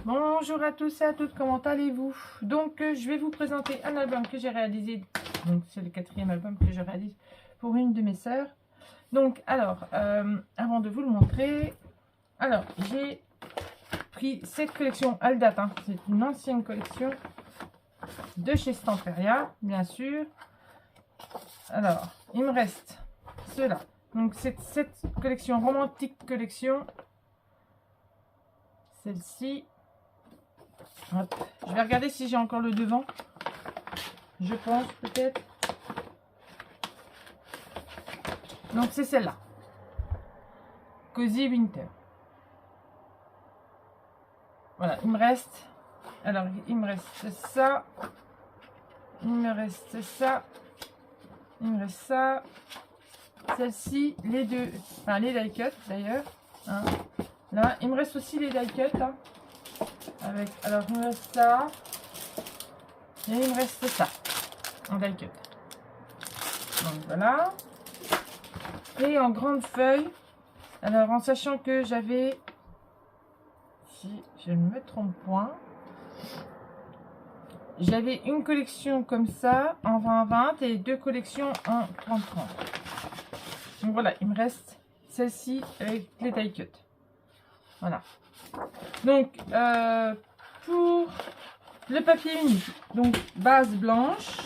Bonjour à tous et à toutes, comment allez-vous? Donc je vais vous présenter un album que j'ai réalisé. Donc c'est le 4e album que je réalise pour une de mes sœurs. Donc alors, avant de vous le montrer, alors j'ai pris cette collection, elle date, hein, c'est une ancienne collection de chez Stamperia, bien sûr. Alors, il me reste cela. Donc c'est cette collection, romantique collection. Celle-ci. Je vais regarder si j'ai encore le devant. Je pense peut-être. Donc c'est celle-là. Cozy Winter. Voilà, il me reste. Alors, il me reste ça. Il me reste ça. Il me reste ça. Celle-ci, les deux. Enfin, les die cut d'ailleurs. Hein. Là, il me reste aussi les die cut. Hein. Avec, alors, il me reste ça. Et il me reste ça. En die cut. Donc voilà. Et en grande feuille. Alors, en sachant que j'avais. Si je ne me trompe point. J'avais une collection comme ça en 20-20 et deux collections en 30-30. Donc voilà, il me reste celle-ci avec les die cut. Voilà. Donc, pour le papier unique, donc base blanche,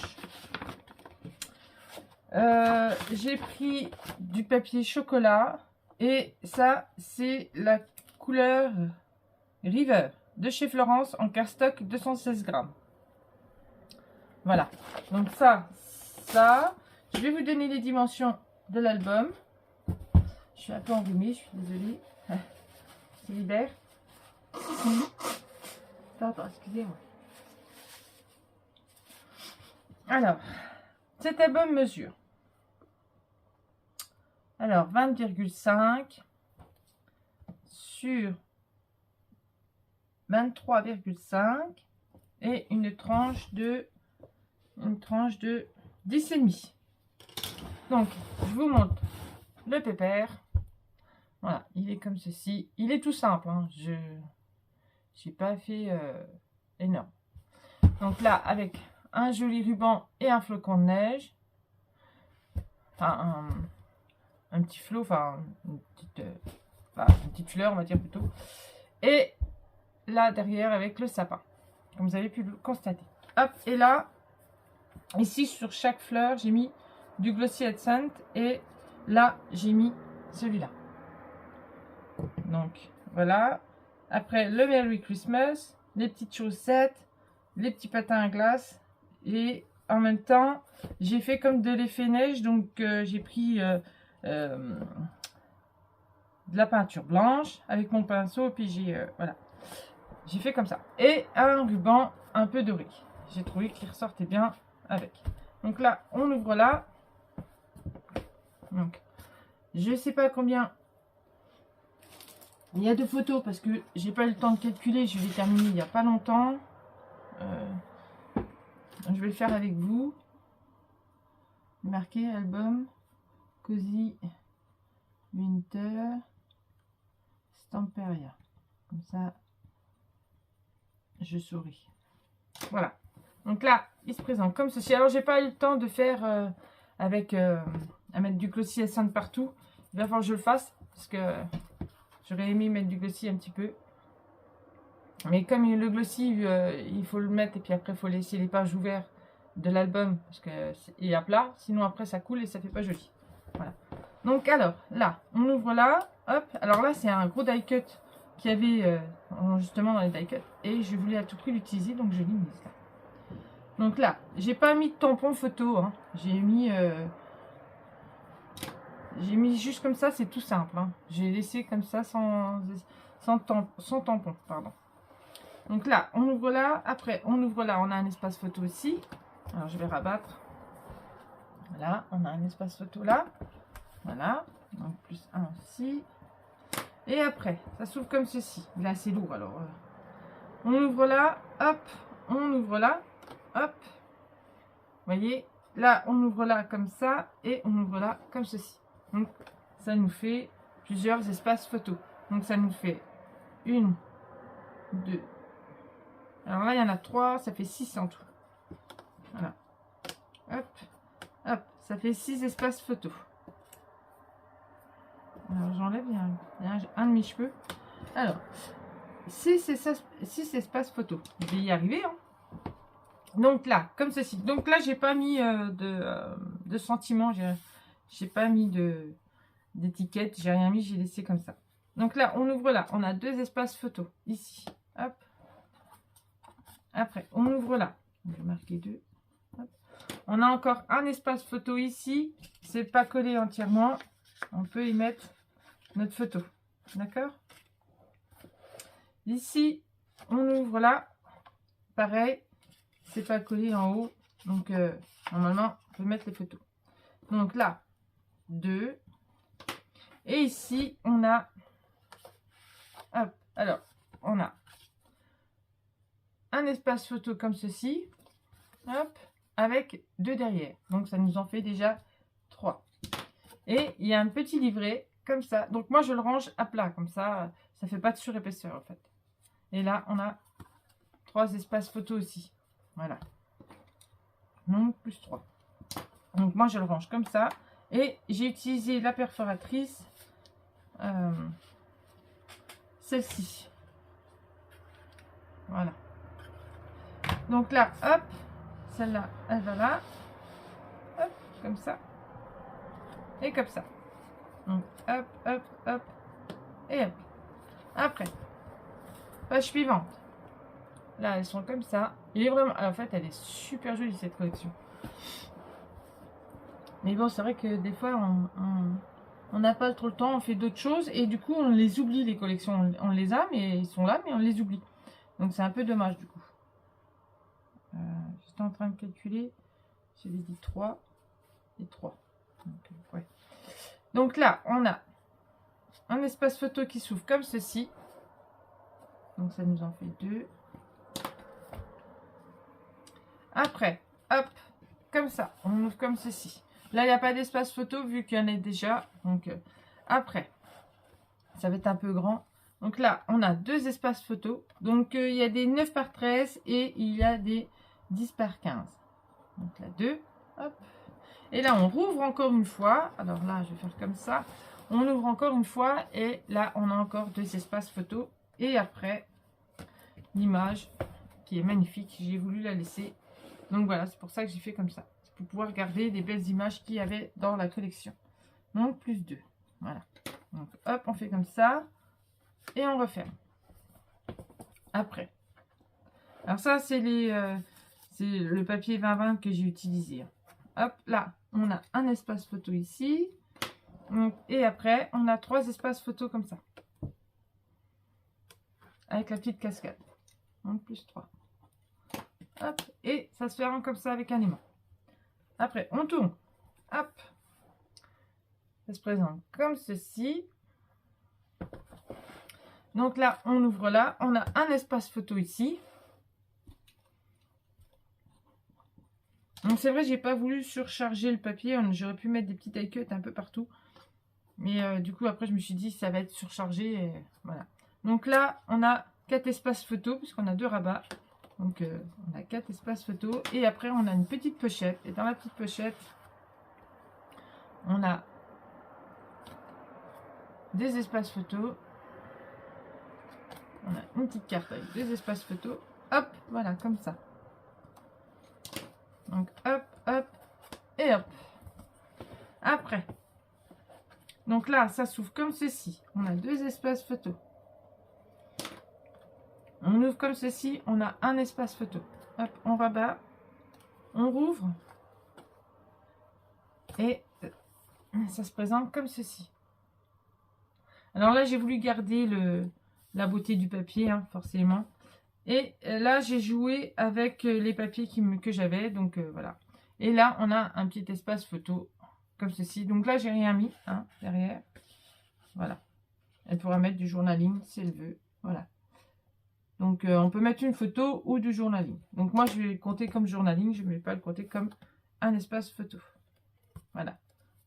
j'ai pris du papier chocolat et ça, c'est la couleur River de chez Florence en cardstock 216 grammes. Voilà, donc ça, je vais vous donner les dimensions de l'album. Je suis un peu enrhumée, je suis désolée. C'est libère. Attends, excusez-moi. Alors, cet album mesure. Alors, 20,5 sur 23,5 et une tranche de 10,5. Donc, je vous montre le pépère. Voilà, il est comme ceci. Il est tout simple. Hein. Je n'ai pas fait énorme. Donc là, avec un joli ruban et un flocon de neige. Enfin, un petit flot, enfin, une petite fleur, on va dire plutôt. Et là, derrière, avec le sapin. Comme vous avez pu le constater. Hop, et là, ici, sur chaque fleur, j'ai mis du Glossy Accent. Et là, j'ai mis celui-là. Donc, voilà. Après, le Merry Christmas, les petites chaussettes, les petits patins à glace. Et en même temps, j'ai fait comme de l'effet neige. Donc, j'ai pris de la peinture blanche avec mon pinceau. Puis, voilà. J'ai fait comme ça. Et un ruban un peu doré. J'ai trouvé qu'il ressortait bien avec. Donc là, on ouvre là. Donc, je sais pas combien il y a de photos parce que j'ai pas eu le temps de calculer. Je l'ai terminé il n'y a pas longtemps. Je vais le faire avec vous. Marqué album Cozy Winter Stamperia. Comme ça, je souris. Voilà. Donc là, il se présente comme ceci. Alors, j'ai pas eu le temps de faire avec à mettre du glossy accent partout. Il va falloir que je le fasse parce que j'aurais aimé mettre du glossy un petit peu. Mais comme le glossy, il faut le mettre et puis après, il faut laisser les pages ouvertes de l'album parce qu'il est à plat. Sinon, après, ça coule et ça fait pas joli. Voilà. Donc, alors, là, on ouvre là. Hop. Alors là, c'est un gros die cut qu'il y avait justement dans les die cut. Et je voulais à tout prix l'utiliser, donc je l'ai mis là. Donc là, j'ai pas mis de tampon photo. Hein. J'ai mis juste comme ça, c'est tout simple. Hein. J'ai laissé comme ça sans tampon. Pardon. Donc là, on ouvre là. Après, on ouvre là. On a un espace photo aussi. Alors, je vais rabattre. Voilà, on a un espace photo là. Voilà. Donc, plus un aussi. Et après, ça s'ouvre comme ceci. Là, c'est lourd. Alors, on ouvre là. Hop. On ouvre là. Hop. Vous voyez, là, on ouvre là comme ça. Et on ouvre là comme ceci. Donc, ça nous fait plusieurs espaces photos. Donc ça nous fait 1, 2. Alors là, il y en a 3, ça fait 6 en tout. Voilà. Hop, hop, ça fait 6 espaces photos. Alors j'enlève, il y a un demi-cheveu. Alors, 6 espaces photos. Je vais y arriver, hein. Donc là, comme ceci. Donc là, j'ai pas mis de sentiments, j'ai pas mis d'étiquette, j'ai rien mis, j'ai laissé comme ça. Donc là, on ouvre là, on a 2 espaces photos, ici, hop. Après, on ouvre là, je vais marquer 2. Hop. On a encore un espace photo ici, c'est pas collé entièrement, on peut y mettre notre photo, d'accord? Ici, on ouvre là, pareil, c'est pas collé en haut, donc normalement, on peut mettre les photos. Donc là, 2. Et ici, on a... Hop, alors, on a un espace photo comme ceci. Hop, avec 2 derrière. Donc, ça nous en fait déjà 3. Et il y a un petit livret comme ça. Donc, moi, je le range à plat. Comme ça ne fait pas de surépaisseur, en fait. Et là, on a 3 espaces photo aussi. Voilà. Donc, plus 3. Donc, moi, je le range comme ça. Et j'ai utilisé la perforatrice. Celle-ci. Voilà. Donc là, hop. Celle-là, elle va là. Hop, comme ça. Et comme ça. Donc, hop, hop, hop. Et hop. Après. Page suivante. Là, elles sont comme ça. Il est vraiment... En fait, elle est super jolie, cette collection. Mais bon, c'est vrai que des fois, on n'a pas trop le temps, on fait d'autres choses. Et du coup, on les oublie, les collections. On les a, mais ils sont là, mais on les oublie. Donc, c'est un peu dommage, du coup. J'étais en train de calculer. J'avais dit 3 et 3. Donc, ouais. Donc là, on a un espace photo qui s'ouvre comme ceci. Donc, ça nous en fait 2. Après, hop, comme ça. On ouvre comme ceci. Là, il n'y a pas d'espace photo vu qu'il y en a déjà. Donc, après, ça va être un peu grand. Donc là, on a 2 espaces photo. Donc, il y a des 9 par 13 et il y a des 10 par 15. Donc là, 2. Hop. Et là, on rouvre encore une fois. Alors là, je vais faire comme ça. On ouvre encore une fois. Et là, on a encore 2 espaces photo. Et après, l'image qui est magnifique. J'ai voulu la laisser. Donc voilà, c'est pour ça que j'ai fait comme ça. Pour pouvoir garder des belles images qu'il y avait dans la collection. Donc, plus 2. Voilà. Donc, hop, on fait comme ça. Et on referme. Après. Alors ça, c'est le papier 20-20 que j'ai utilisé. Hop, là, on a un espace photo ici. Donc, et après, on a 3 espaces photo comme ça. Avec la petite cascade. Donc, plus 3. Hop, et ça se ferme comme ça avec un aimant. Après, on tourne. Hop. Ça se présente comme ceci. Donc là, on ouvre là. On a un espace photo ici. Donc c'est vrai, j'ai pas voulu surcharger le papier. J'aurais pu mettre des petites die cuts un peu partout. Mais du coup, après, je me suis dit, ça va être surchargé. Et voilà. Donc là, on a 4 espaces photo, puisqu'on a 2 rabats. Donc, on a 4 espaces photo. Et après, on a une petite pochette. Et dans la petite pochette, on a des espaces photo. On a une petite carte avec 2 espaces photo. Hop, voilà, comme ça. Donc, hop, hop, et hop. Après. Donc là, ça s'ouvre comme ceci. On a 2 espaces photo. On ouvre comme ceci. On a un espace photo. Hop, on rabat. On rouvre. Et ça se présente comme ceci. Alors là, j'ai voulu garder la beauté du papier, hein, forcément. Et là, j'ai joué avec les papiers que j'avais. Donc, voilà. Et là, on a un petit espace photo comme ceci. Donc là, j'ai rien mis hein, derrière. Voilà. Elle pourra mettre du journaling si elle veut. Voilà. Donc, on peut mettre une photo ou du journaling. Donc, moi, je vais le compter comme journaling. Je ne vais pas le compter comme un espace photo. Voilà.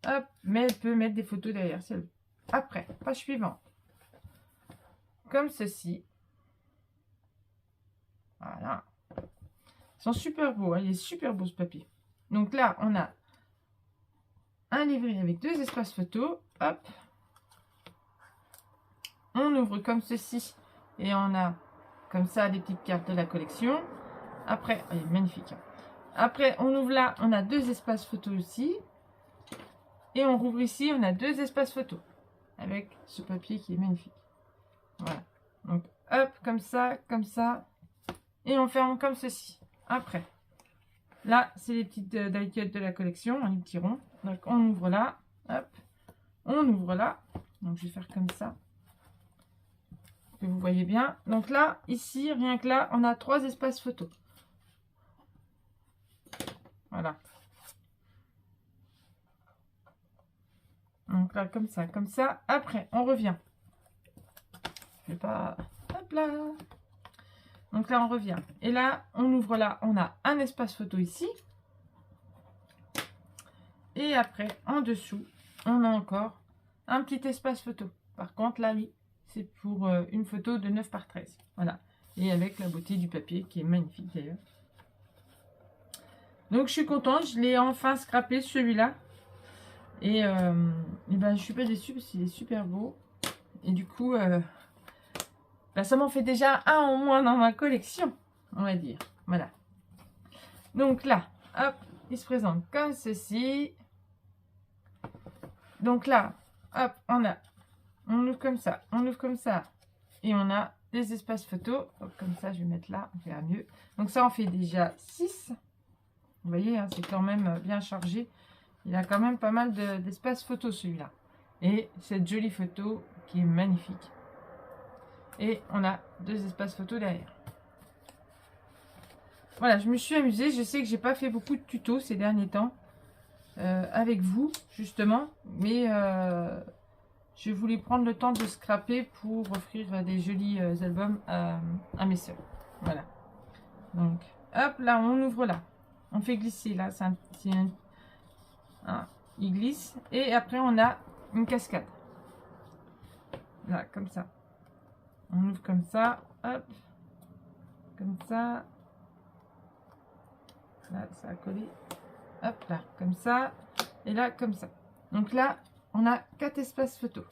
Hop, mais elle peut mettre des photos derrière si elle veut. Après, page suivante. Comme ceci. Voilà. Ils sont super beaux, hein. Il est super beau ce papier. Donc là, on a un livret avec 2 espaces photos. Hop. On ouvre comme ceci. Et on a comme ça des petites cartes de la collection. Après, elle est magnifique. Hein. Après, on ouvre là, on a 2 espaces photos aussi. Et on rouvre ici, on a 2 espaces photos. Avec ce papier qui est magnifique. Voilà. Donc, hop, comme ça, comme ça. Et on ferme comme ceci. Après, là, c'est les petites die-cut de la collection, les petits ronds. Donc, on ouvre là, hop. On ouvre là. Donc, je vais faire comme ça. Que vous voyez bien. Donc là, ici, rien que là, on a 3 espaces photos. Voilà. Donc là, comme ça, comme ça. Après, on revient. Je vais pas... Hop là. Donc là, on revient. Et là, on ouvre là. On a un espace photo ici. Et après, en dessous, on a encore un petit espace photo. Par contre, là, oui, c'est pour une photo de 9 par 13. Voilà. Et avec la beauté du papier qui est magnifique d'ailleurs. Donc, je suis contente. Je l'ai enfin scrappé celui-là. Et ben, je suis pas déçue parce qu'il est super beau. Et du coup, ben, ça m'en fait déjà un en moins dans ma collection, on va dire. Voilà. Donc là, hop, il se présente comme ceci. Donc là, hop, on ouvre comme ça, on ouvre comme ça. Et on a des espaces photos. Donc, comme ça, je vais mettre là, on verra mieux. Donc ça, on fait déjà 6. Vous voyez, hein, c'est quand même bien chargé. Il a quand même pas mal d'espace photo celui-là. Et cette jolie photo qui est magnifique. Et on a 2 espaces photo derrière. Voilà, je me suis amusée. Je sais que j'ai pas fait beaucoup de tutos ces derniers temps. Avec vous, justement. Mais je voulais prendre le temps de scraper pour offrir des jolis albums à mes soeurs. Voilà. Donc, hop, là, on ouvre là. On fait glisser là. Il glisse. Et après, on a une cascade. Là, comme ça. On ouvre comme ça. Hop. Comme ça. Là, ça a collé. Hop, là, comme ça. Et là, comme ça. Donc là, on a 4 espaces photos.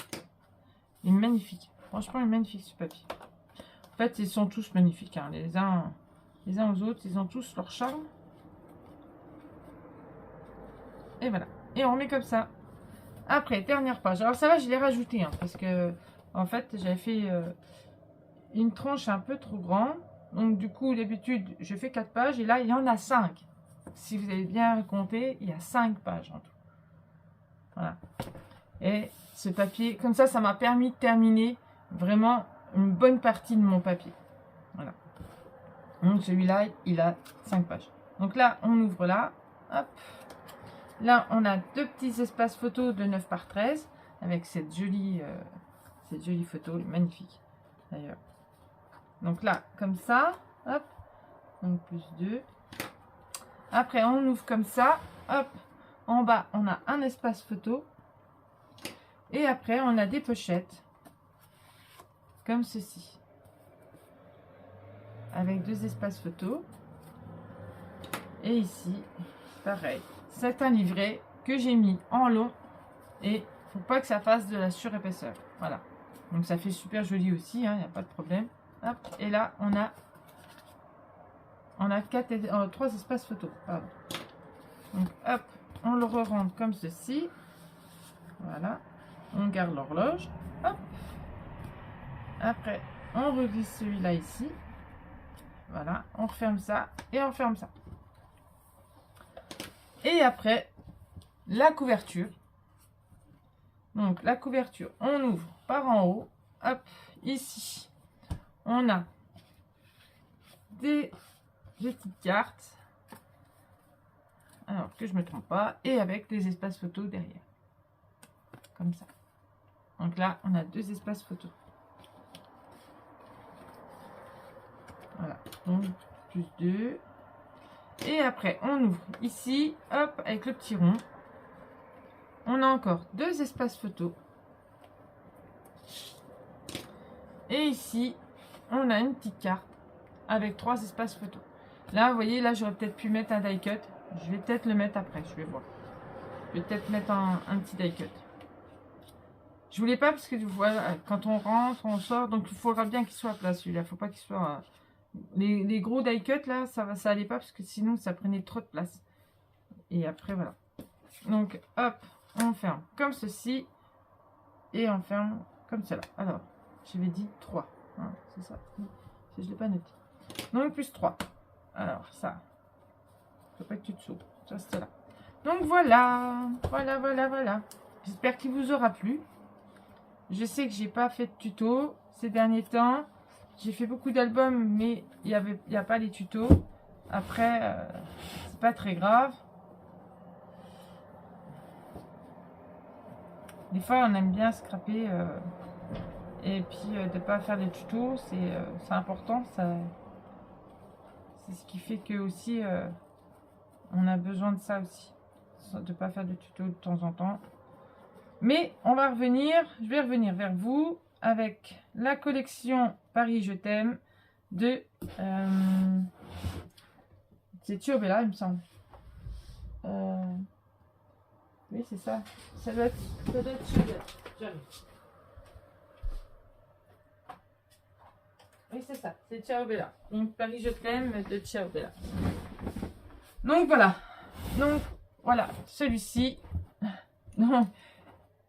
Il est magnifique. Franchement, il est magnifique ce papier. En fait, ils sont tous magnifiques. Hein. Les uns aux autres, ils ont tous leur charme. Et voilà. Et on met comme ça. Après, dernière page. Alors ça va, je l'ai rajouté. Hein, parce que, en fait, j'avais fait une tranche un peu trop grande. Donc du coup, d'habitude, je fais 4 pages. Et là, il y en a 5. Si vous avez bien compté, il y a 5 pages en tout. Voilà. Et ce papier, comme ça m'a permis de terminer vraiment une bonne partie de mon papier. Voilà. Donc celui-là, il a 5 pages. Donc là, on ouvre là. Hop. Là, on a 2 petits espaces photos de 9 par 13 avec cette jolie photo, magnifique d'ailleurs. Donc là, comme ça. Hop. Donc plus 2. Après, on ouvre comme ça. Hop. En bas, on a un espace photo. Et après, on a des pochettes. Comme ceci. Avec 2 espaces photo. Et ici, pareil. C'est un livret que j'ai mis en long. Et faut pas que ça fasse de la surépaisseur. Voilà. Donc ça fait super joli aussi. Il n'y a pas de problème. Hop. Et là, on a 3 espaces photo. Pardon. Donc hop. On le re-rentre comme ceci. Voilà. On garde l'horloge. Hop. Après, on reglisse celui-là ici. Voilà. On referme ça. Et on ferme ça. Et après, la couverture. Donc, la couverture, on ouvre par en haut. Hop. Ici, on a des petites cartes. Alors, que je ne me trompe pas. Et avec des espaces photos derrière. Comme ça. Donc là, on a 2 espaces photos. Voilà. Donc, plus 2. Et après, on ouvre ici. Hop, avec le petit rond. on a encore 2 espaces photos. Et ici, on a une petite carte avec 3 espaces photos. Là, vous voyez, là, j'aurais peut-être pu mettre un die cut. Je vais peut-être le mettre après, je vais voir. Je vais peut-être mettre un petit die cut. Je voulais pas parce que voilà, quand on rentre, on sort, donc il faudra bien qu'il soit à place celui-là. Il faut pas qu'il soit... Les gros die cut là, ça allait pas parce que sinon ça prenait trop de place. Et après voilà. Donc hop, on ferme comme ceci et on ferme comme cela. Alors, j'avais dit 3. Hein, c'est ça. Je ne l'ai pas noté. Donc plus 3. Alors ça. Faut pas que tu te sautes. Ça c'est là. Donc voilà. Voilà. J'espère qu'il vous aura plu. Je sais que j'ai pas fait de tuto ces derniers temps. J'ai fait beaucoup d'albums, mais il y a pas les tutos. Après, c'est pas très grave. Des fois, on aime bien scraper et puis de pas faire des tutos, c'est important. C'est ce qui fait que aussi on a besoin de ça aussi, de pas faire de tutos de temps en temps. Mais on va revenir, je vais revenir vers vous avec la collection Paris Je t'aime de c'est Ciaobella, il me semble. Oui, c'est ça. Ça doit être Ciaobella. J'arrive. Oui, c'est ça. C'est Ciaobella. Donc, Paris Je t'aime de Ciaobella. Donc, voilà. Celui-ci. Donc,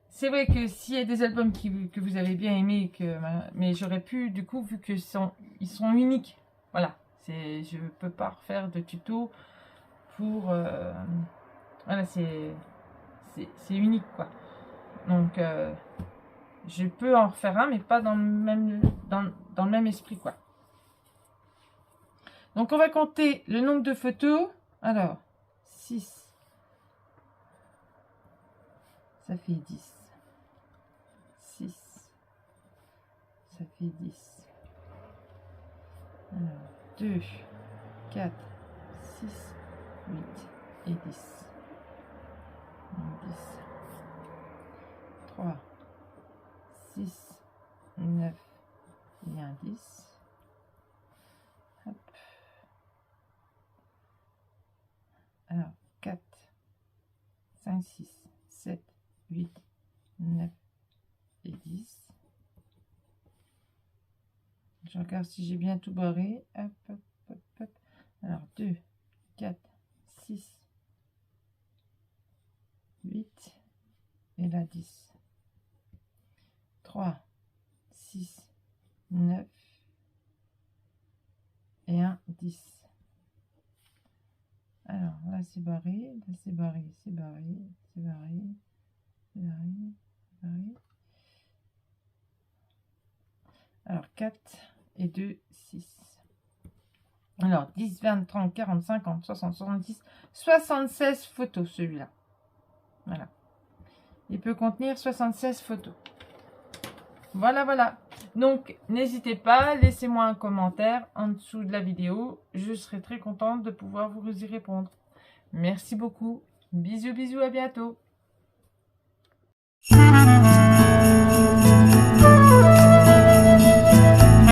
c'est vrai que s'il y a des albums que vous avez bien aimés, mais j'aurais pu, du coup, vu qu'ils sont uniques. Voilà. Je ne peux pas refaire de tuto pour... voilà, c'est unique, quoi. Donc, je peux en refaire un, mais pas dans le même esprit, quoi. Donc, on va compter le nombre de photos. Alors, 6. Ça fait 10. 6. Ça fait 10. Alors, 2, 4, 6, 8 et 10. 10. 3, 6, 9 et un 10. Hop. Alors, 4, 5, 6, 7, 8, 9 et 10. Je regarde si j'ai bien tout barré. Hop. Alors, 2, 4, 6, 8 et là 10. 3, 6, 9 et 1, 10. Alors, là c'est barré, là c'est barré. Alors, 4 et 2, 6. Alors, 10, 20, 30, 40, 50, 60, 70, 76 photos, celui-là. Voilà. Il peut contenir 76 photos. Voilà. Donc, n'hésitez pas, laissez-moi un commentaire en dessous de la vidéo. Je serai très contente de pouvoir vous y répondre. Merci beaucoup. Bisous, à bientôt.